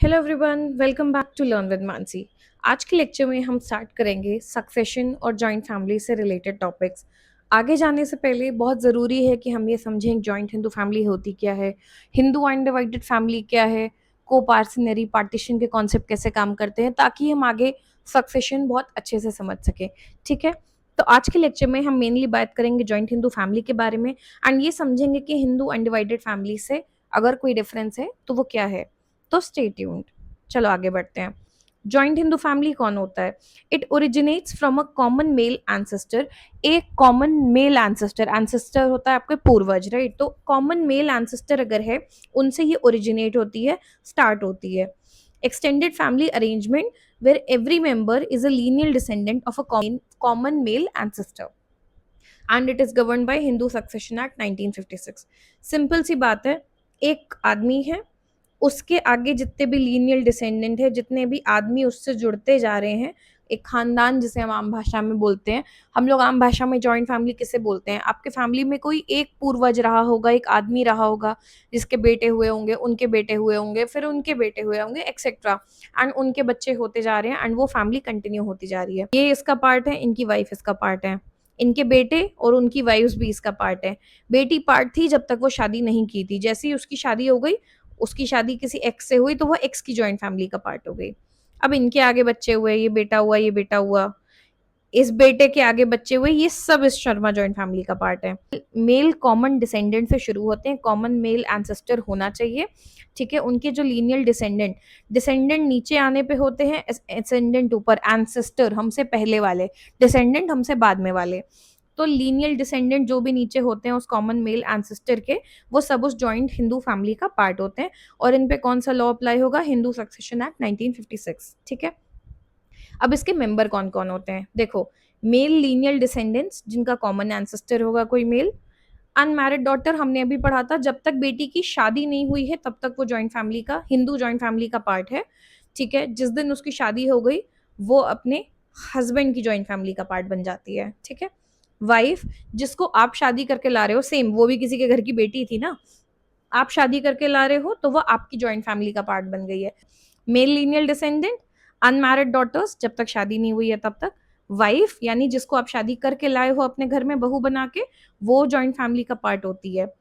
Hello everyone, welcome back to learn with Mansi. आज के lecture में हम स्टार्ट करेंगे सक्सेशन और जॉइंट फैमिली से रिलेटेड टॉपिक्स। आगे जाने से पहले बहुत ज़रूरी है कि हम ये समझें जॉइंट हिंदू फैमिली होती क्या है, हिंदू अनडिवाइडेड फैमिली क्या है, को पार्सनरी पार्टीशन के कॉन्सेप्ट कैसे काम करते हैं, ताकि हम आगे सक्सेशन बहुत अच्छे से समझ सकें। ठीक है, तो आज के लेक्चर में हम मेनली बात करेंगे जॉइंट हिंदू फैमिली के बारे में एंड ये समझेंगे कि हिंदू अनडिवाइडेड फैमिली से अगर कोई डिफरेंस है तो वो क्या है। तो स्टे ट्यून्ड। चलो आगे बढ़ते हैं। जॉइंट हिंदू फैमिली कौन होता है? It originates from a common male ancestor. एक कॉमन मेल एंसेस्टर, एंसेस्टर होता है आपके पूर्वज, राइट? तो कॉमन मेल एंसेस्टर अगर है, उनसे ये ओरिजिनेट होती है, स्टार्ट होती है। Extended family arrangement where every member is a lineal descendant of a common male ancestor and it is govern by Hindu succession act 1956। Simple सी बात है, एक आदमी है, उसके आगे जितने भी लीनियल डिसेंडेंट है, जितने भी आदमी उससे जुड़ते जा रहे हैं, एक खानदान जिसे हम आम भाषा में बोलते हैं। हम लोग आम भाषा में जॉइंट फैमिली किसे बोलते हैं? आपके फैमिली में कोई एक पूर्वज रहा होगा, एक आदमी रहा होगा, जिसके बेटे हुए होंगे, उनके बेटे हुए होंगे, फिर उनके बेटे हुए होंगे, एक्सेट्रा, एंड उनके बच्चे होते जा रहे हैं एंड वो फैमिली कंटिन्यू होती जा रही है। ये इसका पार्ट है, इनकी वाइफ इसका पार्ट है, इनके बेटे और उनकी वाइफ्स भी इसका पार्ट है। बेटी पार्ट थी जब तक वो शादी नहीं की थी, जैसे ही उसकी शादी हो गई, उसकी शादी किसी एक्स से हुई, तो वो एक्स की जॉइंट फैमिली का पार्ट हो गई। अब इनके आगे बच्चे हुए, ये बेटा हुआ, ये बेटा हुआ, इस बेटे के आगे बच्चे हुए, ये सब इस शर्मा जॉइंट फैमिली का पार्ट है। मेल कॉमन डिसेंडेंट से शुरू होते हैं, कॉमन मेल एंसेस्टर होना चाहिए। ठीक है, उनके जो लीनियल डिसेंडेंट, डिसेंडेंट नीचे आने पे होते हैं, एसेंडेंट ऊपर, एंसेस्टर हमसे पहले वाले, डिसेंडेंट हमसे बाद में वाले। तो लीनियल डिसेंडेंट जो भी नीचे होते हैं उस कॉमन मेल एंसेस्टर के, वो सब उस जॉइंट हिंदू फैमिली का पार्ट होते हैं। और इन पे कौन सा लॉ अप्लाई होगा? Hindu succession act 1956। ठीक है, अब इसके मेंबर कौन कौन होते हैं देखो। मेल लीनियल डिसेंडेंट्स, जिनका कॉमन एंसेस्टर होगा कोई मेल। अनमैरिड डॉटर, हमने अभी पढ़ा था, जब तक बेटी की शादी नहीं हुई है तब तक वो जॉइंट फैमिली का, हिंदू जॉइंट फैमिली का पार्ट है। ठीक है, जिस दिन उसकी शादी हो गई, वो अपने हस्बैंड की जॉइंट फैमिली का पार्ट बन जाती है। ठीक है, वाइफ, जिसको आप शादी करके ला रहे हो, सेम वो भी किसी के घर की बेटी थी ना, आप शादी करके ला रहे हो तो वो आपकी जॉइंट फैमिली का पार्ट बन गई है। Male lineal descendant, unmarried daughters, जब तक शादी नहीं हुई है तब तक। वाइफ, यानी जिसको आप शादी करके लाए हो अपने घर में बहू बना के, वो जॉइंट फैमिली का पार्ट होती है।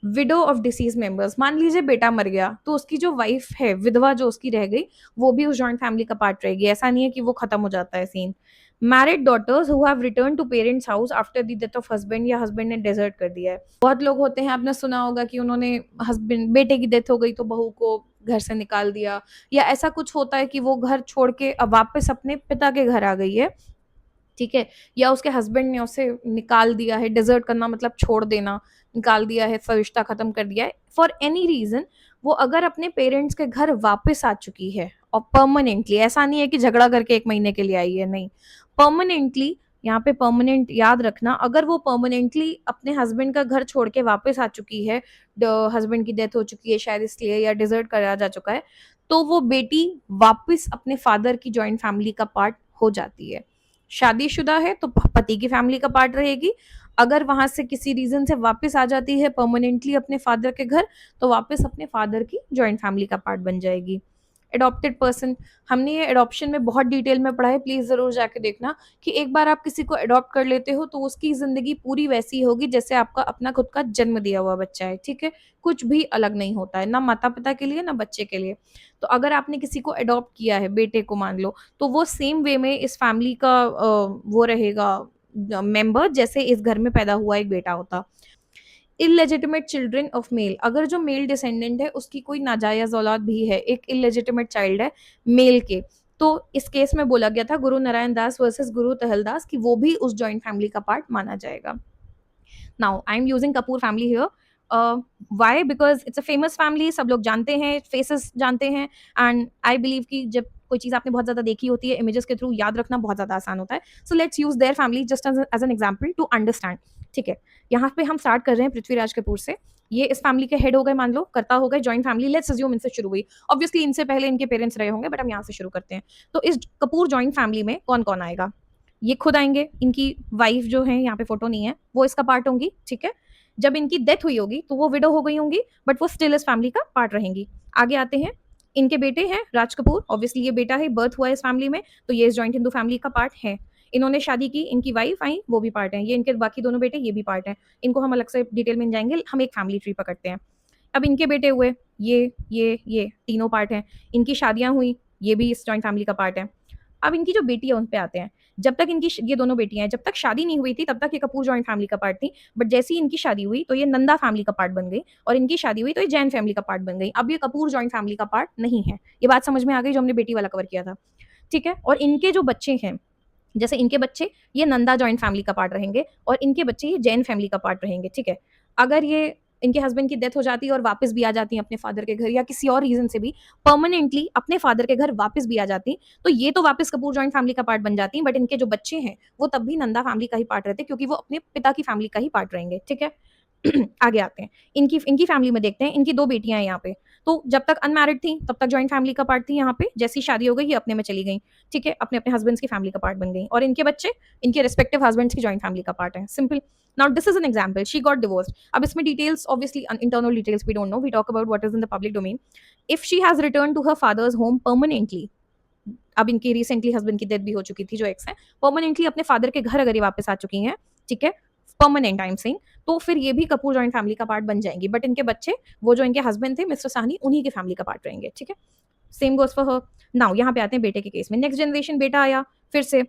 विडो ऑफ डिसीज मेंबर्स, मान लीजिए बेटा मर गया तो उसकी जो वाइफ है, विधवा जो उसकी रह गई, वो भी उस जॉइंट फैमिली का पार्ट रहेगी। ऐसा नहीं है कि वो खत्म हो जाता है scene. Married daughters who have return to parents house after the death of husband, या हस्बैंड ने डेजर्ट कर दिया है। बहुत लोग होते हैं, आपने सुना होगा कि उन्होंने, हस्बैंड, बेटे की डेथ हो गई तो बहू को घर से निकाल दिया, या ऐसा कुछ होता है कि वो घर छोड़ के अब वापस अपने पिता के घर आ गई है। ठीक है, या उसके हस्बैंड ने उसे निकाल दिया है, डिजर्ट करना मतलब छोड़ देना, निकाल दिया है, रिश्ता खत्म कर दिया है, फॉर एनी रीजन। वो अगर अपने पेरेंट्स के घर वापस आ चुकी है, और परमानेंटली, ऐसा नहीं है कि झगड़ा करके 1 महीने के लिए आई है, नहीं, परमानेंटली, यहाँ पे परमानेंट याद रखना, अगर वो परमानेंटली अपने हस्बैंड का घर छोड़ के वापस आ चुकी है, हस्बैंड की डेथ हो चुकी है शायद इसलिए, या डिजर्ट करा जा चुका है, तो वो बेटी वापस अपने फादर की जॉइंट फैमिली का पार्ट हो जाती है। शादीशुदा है तो पति की फैमिली का पार्ट रहेगी। अगर वहां से किसी रीजन से वापस आ जाती है परमानेंटली अपने फादर के घर, तो वापस अपने फादर की जॉइंट फैमिली का पार्ट बन जाएगी। एडॉप्टेड पर्सन, हमने ये एडॉप्शन में बहुत डिटेल में पढ़ा है, प्लीज जरूर जाके देखना, कि एक बार आप किसी को अडॉप्ट कर लेते हो तो उसकी जिंदगी पूरी वैसी होगी जैसे आपका अपना खुद का जन्म दिया हुआ बच्चा है। ठीक है, कुछ भी अलग नहीं होता है, ना माता पिता के लिए ना बच्चे के लिए। तो अगर आपने किसी को अडॉप्ट किया है, बेटे को मान लो, तो वो सेम वे में इस फैमिली का वो रहेगा मेंबर, जैसे इस घर में पैदा हुआ एक बेटा होता। इलेजिटिमेट चिल्ड्रन ऑफ मेल, अगर जो मेल डिसेंडेंट है उसकी कोई नाजायज औलाद भी है, एक इलेजिटिमेट चाइल्ड है मेल के, तो इस केस में बोला गया था गुरु नारायण दास वर्सेस गुरु तहलदास, कि वो भी उस जॉइंट फैमिली का पार्ट माना जाएगा। Now I am using Kapoor family here. Why? Because it's a famous family, सब लोग जानते हैं, फेसेस जानते हैं, एंड आई बिलीव कि जब कोई चीज आपने बहुत ज्यादा देखी होती है, इमेजेस के थ्रू याद रखना बहुत ज्यादा आसान होता है। So let's use their family just as an example to understand. ठीक है, यहाँ पे हम स्टार्ट कर रहे हैं पृथ्वीराज कपूर से। ये इस फैमिली के हेड हो गए, मान लो करता हो गए, जॉइंट फैमिली, लेट्स अज्यूम इनसे शुरू हुई। ऑब्वियसली इनसे पहले इनके पेरेंट्स रहे होंगे, बट हम यहाँ से शुरू करते हैं। तो इस कपूर जॉइंट फैमिली में कौन कौन आएगा? ये खुद आएंगे, इनकी वाइफ जो है, यहाँ पे फोटो नहीं है, वो इसका पार्ट होंगी। ठीक है, जब इनकी डेथ हुई होगी तो वो विडो हो गई होंगी, बट वो स्टिल इस फैमिली का पार्ट रहेंगी। आगे आते हैं, इनके बेटे हैं राज कपूर, ऑब्वियसली ये बेटा है, बर्थ हुआ है इस फैमिली में, तो ये इस जॉइंट हिंदू फैमिली का पार्ट है। इन्होंने शादी की, इनकी वाइफ आई, वो भी पार्ट है। ये इनके बाकी दोनों बेटे, ये भी पार्ट है। इनको हम अलग से डिटेल में जाएंगे, हम एक फैमिली ट्री पकड़ते हैं। अब इनके बेटे हुए, ये तीनों पार्ट हैं। इनकी शादियां हुई, ये भी इस जॉइंट फैमिली का पार्ट है। अब इनकी जो बेटी है उन पे आते हैं। जब तक इनकी ये दोनों बेटियां हैं, जब तक शादी नहीं हुई थी तब तक ये कपूर जॉइंट फैमिली का पार्ट थी। बट जैसे ही इनकी शादी हुई तो ये नंदा फैमिली का पार्ट बन गई, और इनकी शादी हुई तो ये जैन फैमिली का पार्ट बन गई। अब ये कपूर जॉइंट फैमिली का पार्ट नहीं है। ये बात समझ में आ गई जो हमने बेटी वाला कवर किया था, ठीक है। और इनके जो बच्चे हैं, जैसे इनके बच्चे ये नंदा जॉइंट फैमिली का पार्ट रहेंगे, और इनके बच्चे ये जैन फैमिली का पार्ट रहेंगे, ठीक है। अगर ये इनके हस्बैंड की डेथ हो जाती है और वापस भी आ जाती है अपने फादर के घर, या किसी और रीजन से भी परमानेंटली अपने फादर के घर वापस भी आ जाती, तो ये तो वापस कपूर जॉइंट फैमिली का पार्ट बन जाती, बट इनके जो बच्चे हैं वो तब भी नंदा फैमिली का ही पार्ट रहते, क्योंकि वो अपने पिता की फैमिली का ही पार्ट रहेंगे, ठीक है। आगे आते हैं, इनकी इनकी फैमिली में देखते हैं। इनकी दो बेटियां हैं यहाँ पे। तो जब तक अनमैरिड थी तब तक जॉइंट फैमिली का पार्ट थी। यहाँ पे जैसी शादी हो गई ये अपने में चली गई, ठीक है, अपने अपने हस्बैंड्स की फैमिली का पार्ट बन गई, और इनके बच्चे इनके रिस्पेक्टिव हस्बैंड्स की जॉइंट फैमिली का पार्ट है। Simple. Now this is an example, she got divorced. अब इसमें details obviously internal details we don't know, we talk about what is in the public domain. If she has return to her father's home permanently, अब इनकी recently husband की death भी हो चुकी थी जो एक्स है, परमानेंटली अपने फादर के घर अगर ये वापस आ चुकी हैं, ठीक है, परमानेंट टाइम से, तो फिर ये भी कपूर जॉइंट फैमिली का पार्ट बन जाएंगी। बट इनके बच्चे, वो जो इनके हस्बैंड थे मिस्टर साहनी, उन्हीं के फैमिली का पार्ट रहेंगे, ठीक है। Same goes for her. Now यहाँ पे आते हैं बेटे के केस में। नेक्स्ट जनरेशन बेटा आया, फिर से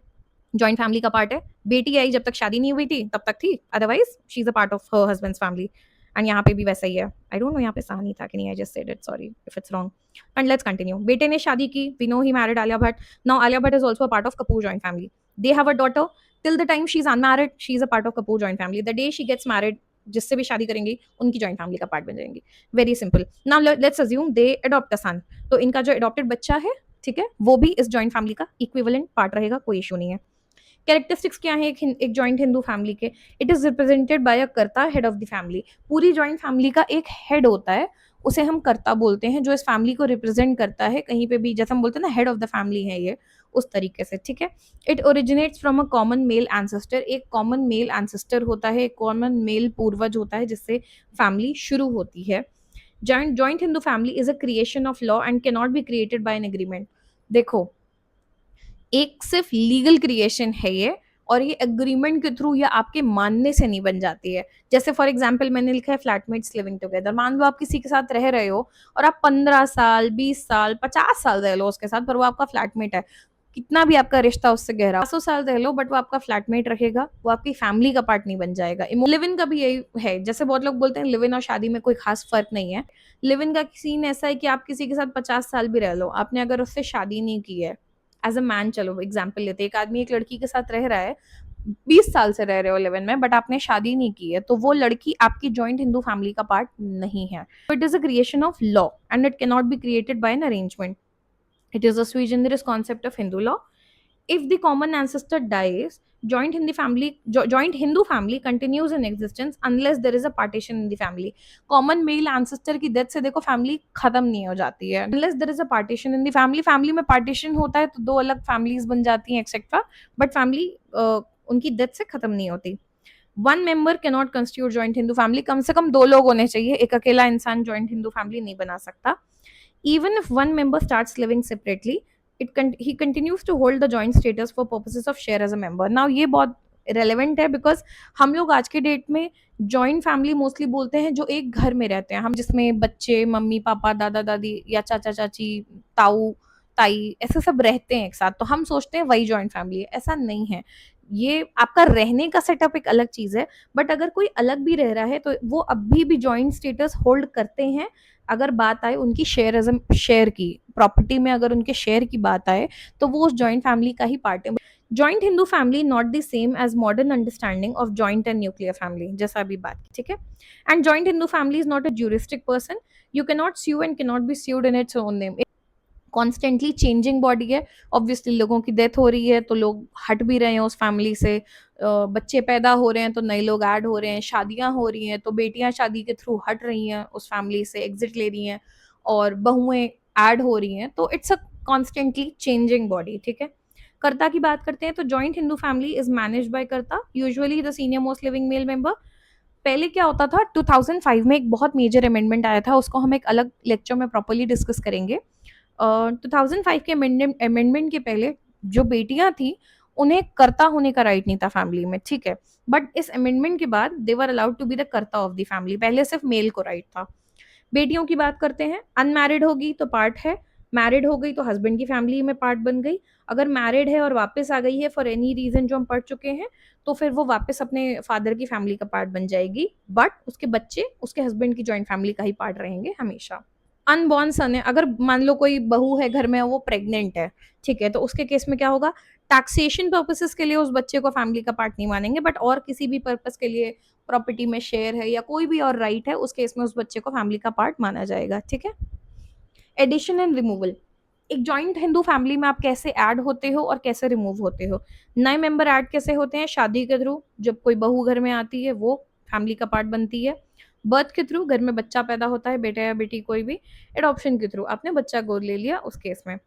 जॉइंट फैमिली का पार्ट है। बेटी आई, जब तक शादी नहीं हुई थी तब तक थी, otherwise she is a part of her husband's family. And यहाँ पे भी वैसा ही है। आई डोंट नो यहाँ पे साहनी था कि नहीं, I just said it, sorry if it's wrong. And let's continue. बेटे ने शादी की, we know he married Alia Bhatt. Now Alia Bhatt is also a part of Kapoor joint family. They have a daughter. Till the time she is unmarried she is a part of Kapoor joint family. The day she gets married, जिससे भी शादी करेंगी उनकी joint family का part बन जाएंगी। Very simple. Now let's assume they adopt a son, तो इनका जो अडॉप्टेड बच्चा है, ठीक है, वो भी इस जॉइंट फैमिली का इक्विवेलेंट पार्ट रहेगा, कोई इशू नहीं है। कैरेक्टरिस्टिक्स क्या है एक जॉइंट हिंदू फैमिली के? इट इज रिप्रेजेंटेड बाय अ कर्ता, हेड ऑफ द फैमिली। पूरी जॉइंट फैमिली का एक हेड होता है, उसे हम कर्ता बोलते हैं, जो इस फैमिली को रिप्रेजेंट करता है कहीं पे भी, जैसे हम बोलते हैं ना हेड ऑफ द फैमिली है ये, उस तरीके से, ठीक है। It originates from a common male ancestor. एक कॉमन मेल एंसेस्टर होता है, एक कॉमन मेल पूर्वज होता है जिससे फैमिली शुरू होती है। Joint Hindu family is a creation of law and can not be created by an agreement. देखो, एक सिर्फ लीगल क्रिएशन है ये, और ये एग्रीमेंट के थ्रू या आपके मानने से नहीं बन जाती है। जैसे फॉर एग्जांपल मैंने लिखा है फ्लैटमेट्स लिविंग टुगेदर। मान लो आप किसी के साथ रह रहे हो और आप 15 साल, 20 साल, 50 साल रह लो उसके साथ, पर वो आपका फ्लैटमेट है। कितना भी आपका रिश्ता उससे गहरा, 100 साल रह लो, बट वो आपका फ्लैटमेट रहेगा, वो आपकी फैमिली का पार्ट नहीं बन जाएगा। लिव इन का भी यही है। जैसे बहुत लोग बोलते हैं लिव इन और शादी में कोई खास फर्क नहीं है। लिव इन का सीन ऐसा है कि आप किसी के साथ 50 साल भी रह लो, आपने अगर उससे शादी नहीं की है, एज अ मैन, चलो एग्जाम्पल लेते हैं, एक आदमी एक लड़की के साथ रह रहा है, 20 साल से रह रहे हो लिव इन में, बट आपने शादी नहीं की है, तो वो लड़की आपकी जॉइंट हिंदू फैमिली का पार्ट नहीं है। It is a creation of law and it can not be created by an arrangement. It is a sui generis concept of Hindu law. If the common ancestor dies, joint Hindu family continues in existence unless there is a partition in the family. Common male ancestor की death से देखो family खत्म नहीं हो जाती है, unless there is a partition in the family. Family में partition होता है तो दो अलग फैमिलीज बन जाती हैं एक्सेट्रा, बट फैमिली उनकी डेथ से खत्म नहीं होती। One member can not constitute joint Hindu family. कम से कम दो लोग होने चाहिए, एक अकेला इंसान जॉइंट हिंदू फैमिली नहीं बना सकता। Even if one member starts living separately, he continues to hold the joint status for purposes of share as a member. Now ये बहुत रेलेवेंट है, बिकॉज हम लोग आज के डेट में जॉइंट फैमिली मोस्टली बोलते हैं जो एक घर में रहते हैं हम, जिसमें बच्चे, मम्मी पापा, दादा दादी या चाचा चाची, ताऊ ताई, ऐसे सब रहते हैं एक साथ, तो हम सोचते हैं वही जॉइंट फैमिली है। ऐसा नहीं है। ये आपका रहने का सेटअप एक अलग चीज है, बट अगर कोई अलग भी रह रहा है तो वो अभी भी जॉइंट स्टेटस होल्ड करते हैं। अगर बात आए उनकी शेयर की प्रॉपर्टी में, अगर उनके शेयर की बात आए तो वो उस जॉइंट फैमिली का ही पार्ट है। Joint Hindu family not the same as modern understanding of joint and nuclear family, जैसा अभी बात की, ठीक है। And joint Hindu family is not a juristic person. You can not sue and can not be sued in its own name. Constantly changing body है। Obviously लोगों की death हो रही है तो लोग हट भी रहे हैं उस फैमिली से, बच्चे पैदा हो रहे हैं तो नए लोग ऐड हो रहे हैं, शादियां हो रही हैं तो बेटियां शादी के थ्रू हट रही हैं उस फैमिली से, एग्जिट ले रही हैं, और बहुएं ऐड हो रही हैं, तो it's a constantly changing body, ठीक है। कर्ता की बात करते हैं तो joint Hindu family is manage by karta, usually the senior most living male member. पहले क्या होता था, 2005 में एक बहुत मेजर अमेंडमेंट आया था, उसको हम एक अलग लेक्चर में प्रॉपरली डिस्कस करेंगे। 2005 के अमेंडमेंट के पहले जो बेटियां थी उन्हें कर्ता होने का राइट नहीं था फैमिली में, ठीक है। बट इस अमेंडमेंट के बाद they were allowed to be the karta of the family, पहले सिर्फ मेल को राइट था। बेटियों की बात करते हैं, अनमैरिड होगी तो पार्ट है, मैरिड हो गई तो हस्बैंड की फैमिली में पार्ट बन गई। अगर मैरिड है और वापस आ गई है फॉर एनी रीजन जो हम पढ़ चुके हैं, तो फिर वो वापस अपने फादर की फैमिली का पार्ट बन जाएगी, बट उसके बच्चे उसके हस्बैंड की जॉइंट फैमिली का ही पार्ट रहेंगे हमेशा। अनबॉर्न सन है, अगर मान लो कोई बहू है घर में, वो प्रेग्नेंट है, ठीक है, तो उसके केस में क्या होगा, टैक्सेशन पर्पसेस के लिए उस बच्चे को फैमिली का पार्ट नहीं मानेंगे, बट और किसी भी पर्पस के लिए, प्रॉपर्टी में शेयर है या कोई भी और राइट है, उस केस में उस बच्चे को फैमिली का पार्ट माना जाएगा, ठीक है। एडिशन एंड रिमूवल, एक जॉइंट हिंदू फैमिली में आप कैसे ऐड होते हो और कैसे रिमूव होते हो। नए मेंबर ऐड कैसे होते हैं, शादी के थ्रू, जब कोई बहू घर में आती है वो फैमिली का पार्ट बनती है। बर्थ के थ्रू, घर में बच्चा पैदा होता है, बेटा या बेटी कोई भी। एडॉप्शन के थ्रू, आपने बच्चा गोद ले लिया उस केस में।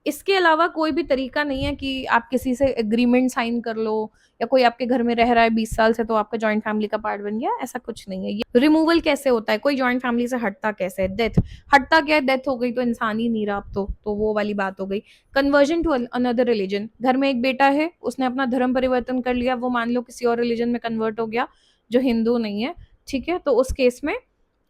इसके अलावा कोई भी तरीका नहीं है कि आप किसी से एग्रीमेंट साइन कर लो, या कोई आपके घर में रह रहा है 20 साल से तो आपका जॉइंट फैमिली का पार्ट बन गया, ऐसा कुछ नहीं है। ये रिमूवल कैसे होता है, कोई जॉइंट फैमिली से हटता कैसे है, डेथ। हटता क्या है, डेथ हो गई तो इंसान ही नहीं रहा अब तो वो वाली बात हो गई। कन्वर्जन टू अनदर रिलीजन, घर में एक बेटा है, उसने अपना धर्म परिवर्तन कर लिया, वो मान लो किसी और रिलीजन में कन्वर्ट हो गया जो हिंदू नहीं है, ठीक है, तो उस केस में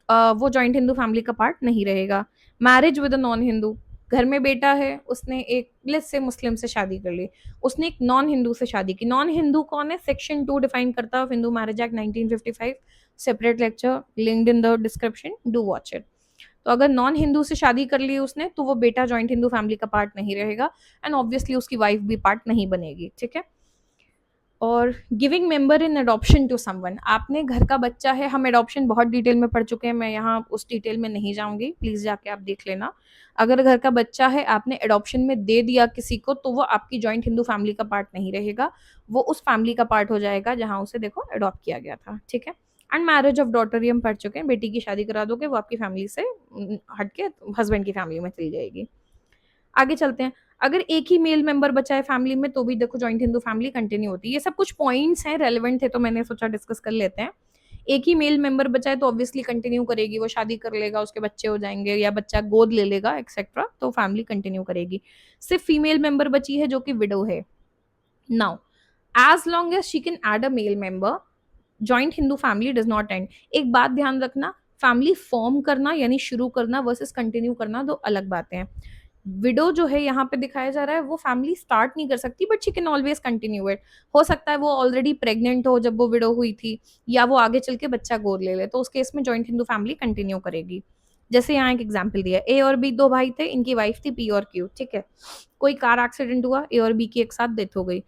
वो जॉइंट हिंदू फैमिली का पार्ट नहीं रहेगा। Marriage with a non Hindu, घर में बेटा है, उसने एक लेट्स से मुस्लिम से शादी कर ली, उसने एक नॉन हिंदू से शादी की। नॉन हिंदू कौन है, सेक्शन 2 डिफाइन करता है Hindu marriage act 1955, separate lecture linked in the description, do watch it. तो अगर नॉन हिंदू से शादी कर ली उसने, तो वो बेटा जॉइंट हिंदू फैमिली का पार्ट नहीं रहेगा, एंड ऑब्वियसली उसकी वाइफ भी पार्ट नहीं बनेगी, ठीक है। और giving member in adoption to someone, आपने घर का बच्चा है, हम अडॉप्शन बहुत डिटेल में पढ़ चुके हैं, मैं यहाँ उस डिटेल में नहीं जाऊंगी, प्लीज जाके आप देख लेना। अगर घर का बच्चा है आपने अडॉप्शन में दे दिया किसी को, तो वो आपकी जॉइंट हिंदू फैमिली का पार्ट नहीं रहेगा, वो उस फैमिली का पार्ट हो जाएगा जहाँ उसे देखो अडॉप्ट किया गया था, ठीक है। एंड मैरिज ऑफ डॉटर ये हम पढ़ चुके हैं, बेटी की शादी करा दोगे वो आपकी फैमिली से हट के हस्बैंड की फैमिली में चली जाएगी। आगे चलते हैं, अगर एक ही मेल मेंबर बचा है फैमिली में तो भी देखो जॉइंट हिंदू फैमिली कंटिन्यू होती है। ये सब कुछ पॉइंट्स हैं, रेलेवेंट थे तो मैंने सोचा डिस्कस कर लेते हैं। एक ही मेल मेंबर बचा है तो ऑब्वियसली कंटिन्यू करेगी, वो शादी कर लेगा, उसके बच्चे हो जाएंगे या बच्चा गोद ले लेगा एक्सेट्रा, तो फैमिली कंटिन्यू करेगी। सिर्फ फीमेल मेंबर बची है जो कि विडो है। Now as long as she can add a male member, joint Hindu family does not end. एक बात ध्यान रखना, फैमिली फॉर्म करना यानी शुरू करना वर्सेस कंटिन्यू करना दो अलग बातें हैं। विडो जो है यहाँ पे दिखाया जा रहा है, वो फैमिली स्टार्ट नहीं कर सकती, but she can always continue it. हो सकता है वो ऑलरेडी प्रेग्नेंट हो जब वो विडो हुई थी, या वो आगे चल के बच्चा गोद ले ले, तो उस केस में जॉइंट हिंदू फैमिली कंटिन्यू करेगी। जैसे यहाँ एक एग्जाम्पल दिया, ए और बी दो भाई थे, इनकी वाइफ थी पी और क्यू, ठीक है। कोई कार एक्सीडेंट हुआ, ए और बी की एक साथ डेथ हो गई।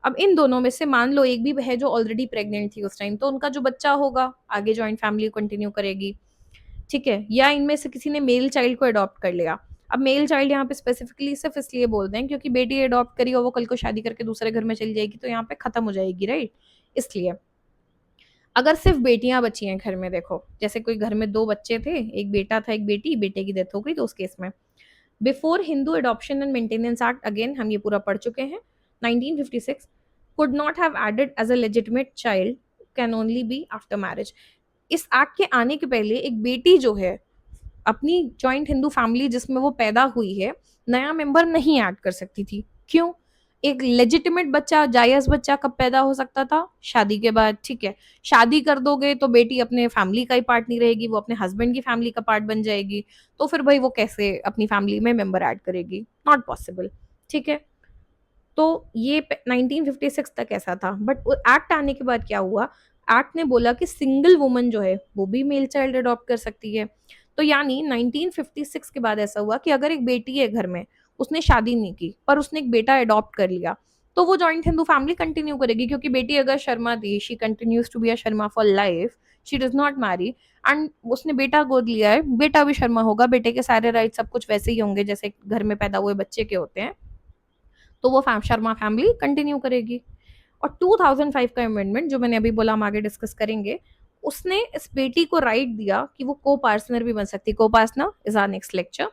अब इन दोनों में से मान लो एक भी है जो ऑलरेडी प्रेग्नेंट थी उस टाइम, तो उनका जो बच्चा होगा आगे जॉइंट फैमिली कंटिन्यू करेगी, ठीक है। या इनमें से किसी ने मेल चाइल्ड को अडॉप्ट कर लिया। अब मेल चाइल्ड यहाँ पे स्पेसिफिकली सिर्फ इसलिए बोल रहे हैं क्योंकि बेटी अडॉप्ट करी और वो कल को शादी करके दूसरे घर में चली जाएगी तो यहाँ पे खत्म हो जाएगी, राइट, इसलिए। अगर सिर्फ बेटियां बची हैं घर में, देखो जैसे कोई घर में दो बच्चे थे, एक बेटा था एक बेटी, बेटे की डेथ हो गई, तो उस केस में before Hindu adoption and maintenance act, again हम ये पूरा पढ़ चुके हैं, 1956, could not have added as a legitimate child, can only be after marriage। इस एक्ट के आने के पहले एक बेटी जो है अपनी जॉइंट हिंदू फैमिली जिसमें वो पैदा हुई है, नया मेंबर नहीं ऐड कर सकती थी। क्यों? एक लेजिटिमेट बच्चा, जायज बच्चा कब पैदा हो सकता था, शादी के बाद, ठीक है। शादी कर दोगे तो बेटी अपने फैमिली का ही पार्ट नहीं रहेगी, वो अपने हस्बैंड की फैमिली का पार्ट बन जाएगी, तो फिर भाई वो कैसे अपनी फैमिली में मेंबर ऐड करेगी, नॉट पॉसिबल, ठीक है। तो ये 1956 तक ऐसा था, बट एक्ट आने के बाद क्या हुआ, एक्ट ने बोला कि सिंगल वुमन जो है वो भी मेल चाइल्ड अडॉप्ट कर सकती है। तो यानी 1956 के बाद ऐसा हुआ कि अगर एक बेटी है घर में, उसने शादी नहीं की पर उसने एक बेटा अडॉप्ट कर लिया, तो वो जॉइंट हिंदू फैमिली कंटिन्यू करेगी, क्योंकि बेटी अगर शर्मा थी, she continues to be a Sharma for life, she does not marry, and उसने बेटा गोद लिया है, बेटा भी शर्मा होगा, बेटे के सारे राइट सब कुछ वैसे ही होंगे जैसे घर में पैदा हुए बच्चे के होते हैं, तो वो शर्मा फैमिली कंटिन्यू करेगी। और 2005 का अमेंडमेंट जो मैंने अभी बोला हम आगे डिस्कस करेंगे, उसने इस बेटी को राइट दिया कि वो को पार्टनर भी बन सकती है। Coparcener is our next lecture.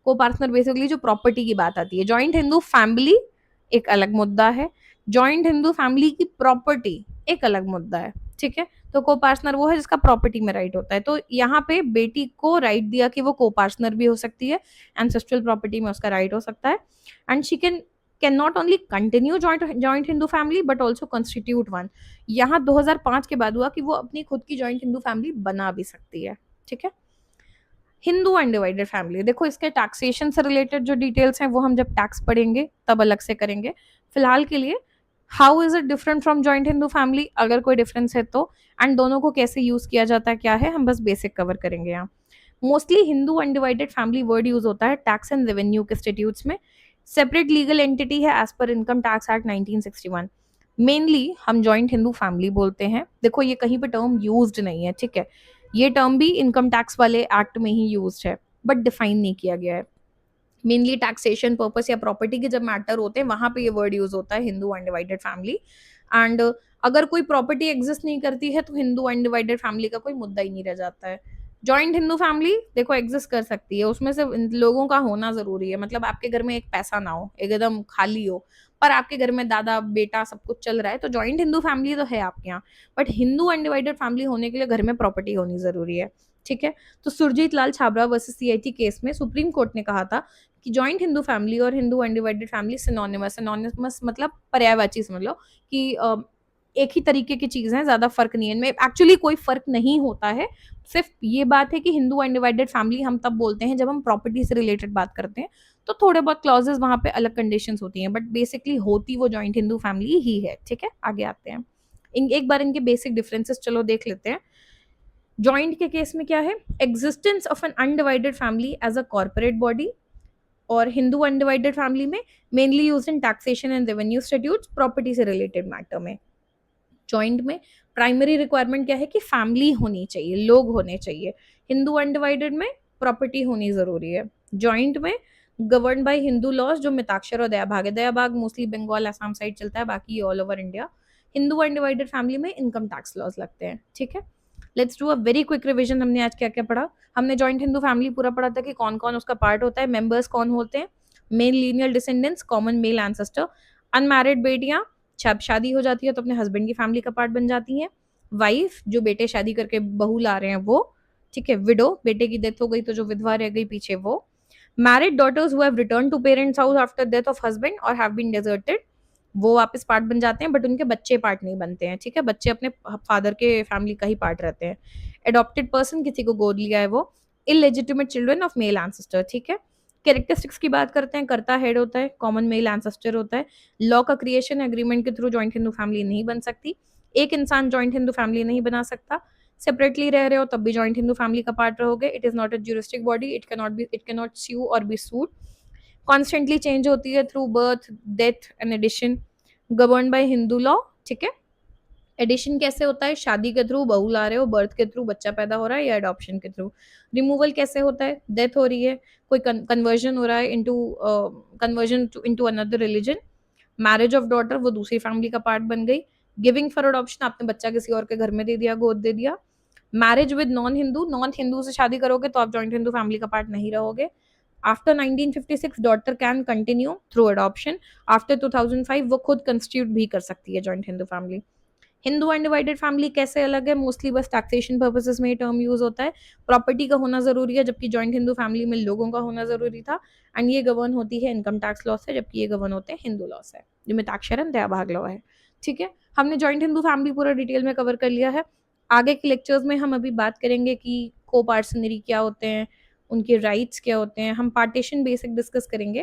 Coparcener basically जो प्रॉपर्टी की बात आती है, जॉइंट हिंदू फैमिली एक अलग मुद्दा है, जॉइंट हिंदू फैमिली की प्रॉपर्टी एक अलग मुद्दा है, ठीक है। तो को पार्टनर वो है जिसका प्रॉपर्टी में राइट होता है। तो यहाँ पे बेटी को राइट दिया कि वो को पार्टनर भी हो सकती है, एंसेस्ट्रल प्रॉपर्टी में उसका राइट हो सकता है, and she can not only continue joint Hindu family but also constitute one. यहाँ 2005 के बाद हुआ कि वो अपनी खुद की जॉइंट हिंदू फैमिली बना भी सकती है। ठीक है। हिंदू अनडिवाइडेड फैमिली, देखो इसके टैक्सेशन से रिलेटेड जो डिटेल्स हैं वो हम जब टैक्स पढ़ेंगे तब अलग से करेंगे। फिलहाल के लिए how is it different from joint Hindu family, अगर कोई डिफरेंस है तो, एंड दोनों को कैसे यूज किया जाता है क्या है, हम बस बेसिक कवर करेंगे यहाँ। Mostly Hindu undivided family word use होता है टैक्स एंड रेवेन्यू के स्टेट्यूट्स में। सेपरेट लीगल एंटिटी है as per income tax act 1961। Mainly हम जॉइंट हिंदू फैमिली बोलते हैं। देखो ये कहीं पे टर्म यूज्ड नहीं है, ठीक है, ये टर्म भी इनकम टैक्स वाले एक्ट में ही यूज्ड है बट डिफाइन नहीं किया गया है। मेनली टैक्सेशन पर्पस या प्रॉपर्टी के जब मैटर होते हैं वहां पे ये वर्ड यूज होता है हिंदू अनडिवाइडेड फैमिली। एंड अगर कोई प्रॉपर्टी एग्जिस्ट नहीं करती है तो हिंदू अनडिवाइडेड फैमिली का कोई मुद्दा ही नहीं रह जाता है। जॉइंट हिंदू फैमिली देखो एग्जिस्ट कर सकती है, उसमें से लोगों का होना जरूरी है। मतलब आपके घर में एक पैसा ना हो, एकदम खाली हो, पर आपके घर में दादा बेटा सब कुछ चल रहा है, तो जॉइंट हिंदू फैमिली तो है आपके यहाँ। बट हिंदू अनडिवाइडेड फैमिली होने के लिए घर में प्रॉपर्टी होनी जरूरी है। ठीक है। तो सुरजीत लाल छाबरा वर्सेस सीआईटी केस में सुप्रीम कोर्ट ने कहा था कि जॉइंट हिंदू फैमिली और हिंदू अनडिवाइडेड फैमिली सिनोनिमस मतलब पर्यायवाची समझ लो कि एक ही तरीके की चीज है, ज्यादा फर्क नहीं है इनमें, एक्चुअली कोई फर्क नहीं होता है। सिर्फ ये बात है कि हिंदू अनडिवाइडेड फैमिली हम तब बोलते हैं जब हम प्रॉपर्टी से रिलेटेड बात करते हैं, तो थोड़े बहुत क्लॉजेस वहां पे अलग कंडीशंस होती हैं, बट बेसिकली होती वो जॉइंट हिंदू फैमिली ही है। ठीक है, आगे आते हैं। एक बार इनके बेसिक डिफरेंसेस चलो देख लेते हैं। जॉइंट के केस में क्या है, existence of an undivided family as a corporate body, और हिंदू अनडिवाइडेड फैमिली में mainly use in taxation and revenue statutes property से रिलेटेड मैटर में। जॉइंट में प्राइमरी रिक्वायरमेंट क्या है कि फैमिली होनी चाहिए, लोग होने चाहिए। हिंदू अनडिवाइडेड में प्रॉपर्टी होनी जरूरी है। जॉइंट में गवर्न बाय हिंदू लॉज जो मिताक्षर और दयाभाग है, दयाभाग मोस्टली बंगाल असम साइड चलता है, बाकी all over India. Hindu undivided family में इनकम टैक्स लॉज लगते हैं। ठीक है, let's do a very quick revision. हमने आज क्या क्या पढ़ा, हमने जॉइंट हिंदू फैमिली पूरा पढ़ा था कि कौन कौन उसका पार्ट होता है, मेंबर्स कौन होते हैं, main lineal descendants, common male ancestor, unmarried बेटियां जब शादी हो जाती है तो अपने हस्बैंड की फैमिली का पार्ट बन जाती हैं, वाइफ जो बेटे शादी करके बहू ला रहे हैं वो, ठीक है, विडो बेटे की डेथ हो गई तो जो विधवा रह गई पीछे वो, married daughters who have return to parents house after death of husband और हैव बीन डेजर्टेड, वो वापस पार्ट बन जाते हैं बट उनके बच्चे पार्ट नहीं बनते हैं। ठीक है, बच्चे अपने फादर के फैमिली का ही पार्ट रहते हैं। एडॉप्टेड पर्सन किसी को गोद लिया है वो, illegitimate children of male ancestor. ठीक है, कैरेक्टरिस्टिक्स की बात करते हैं, कर्ता हेड होता है, कॉमन मेल एंसेस्टर होता है, लॉ का क्रिएशन एग्रीमेंट के थ्रू जॉइंट हिंदू फैमिली नहीं बन सकती, एक इंसान जॉइंट हिंदू फैमिली नहीं बना सकता, सेपरेटली रह रहे हो तब भी जॉइंट हिंदू फैमिली का पार्ट रहोगे, it is not a juristic body, it can not sue और बी सूड, कॉन्स्टेंटली चेंज होती है through birth death and addition, govern by Hindu law. ठीक है, एडिशन कैसे होता है, शादी के थ्रू बहू ला रहे हो, बर्थ के थ्रू बच्चा पैदा हो रहा है, या अडॉप्शन के थ्रू। रिमूवल कैसे होता है, डेथ हो रही है, कोई कन्वर्जन हो रहा है into conversion into another religion, marriage of daughter वो दूसरी फैमिली का पार्ट बन गई, गिविंग फॉर अडॉप्शन आपने बच्चा किसी और के घर में दे दिया, गोद दे दिया, मैरिज विद नॉन हिंदू से शादी करोगे तो आप जॉइंट हिंदू फैमिली का पार्ट नहीं रहोगे। After 1956 daughter can continue through adoption, after 2005 वो खुद कंस्टिट्यूट भी कर सकती है joint Hindu family. Hindu undivided family कैसे अलग है, मोस्टली बस टैक्सेशन पर्पसेस में ये टर्म यूज होता है, प्रॉपर्टी का होना जरूरी है जबकि जॉइंट हिंदू फैमिली में लोगों का होना जरूरी था, एंड ये गवर्न होती है इनकम टैक्स लॉ से जबकि ये गवर्न होते हैं हिंदू लॉ से, जो मिताक्षर एंड दयाभाग लॉ है। ठीक है, हमने जॉइंट हिंदू फैमिली पूरा डिटेल में कवर कर लिया है। आगे के लेक्चर्स में हम अभी बात करेंगे कि को पार्सनरी क्या होते हैं, उनके राइट्स क्या होते हैं, हम पार्टीशन बेसिक डिस्कस करेंगे,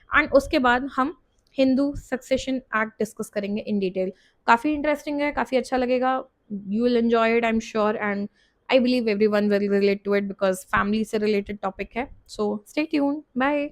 एंड उसके बाद हम हिंदू सक्सेशन एक्ट डिस्कस करेंगे इन डिटेल। काफ़ी इंटरेस्टिंग है, काफ़ी अच्छा लगेगा, you will enjoy it I am sure, and I believe everyone will relate to it because family से रिलेटेड टॉपिक है। So stay tuned, bye.